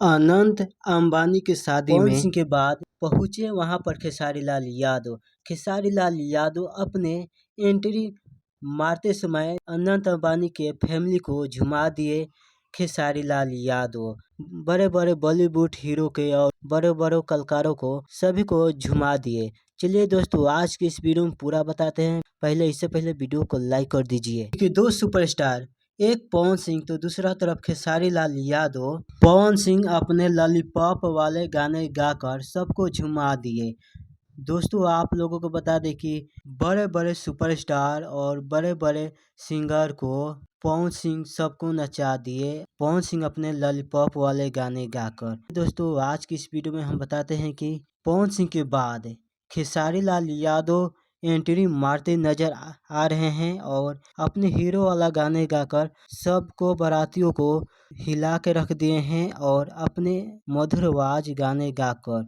अनंत अंबानी की शादी में सिंह के बाद पहुंचे वहां पर खेसारी लाल यादव। खेसारी लाल यादव अपने एंट्री मारते समय अनंत अंबानी के फैमिली को झुमा दिए। खेसारी लाल यादव बड़े बड़े बॉलीवुड हीरो के और बड़े बड़े कलाकारों को सभी को झुमा दिए। चलिए दोस्तों, आज की इस वीडियो में पूरा बताते हैं। इससे पहले वीडियो को लाइक कर दीजिए कि दो सुपरस्टार, एक पवन सिंह तो दूसरा तरफ खेसारी लाल यादव। पवन सिंह अपने लॉलीपॉप वाले गाने गाकर सबको झुमा दिए। दोस्तों, आप लोगों को बता दें कि बड़े बड़े सुपरस्टार और बड़े बड़े सिंगर को पवन सिंह सबको नचा दिए। पवन सिंह अपने लॉलीपॉप वाले गाने गाकर। दोस्तों, आज की इस वीडियो में हम बताते हैं कि पवन सिंह के बाद खेसारी लाल यादव एंट्री मारते नजर आ रहे हैं और अपने हीरो वाला गाने गाकर सबको बारातियों को हिला के रख दिए हैं और अपने मधुर आवाज गाने गाकर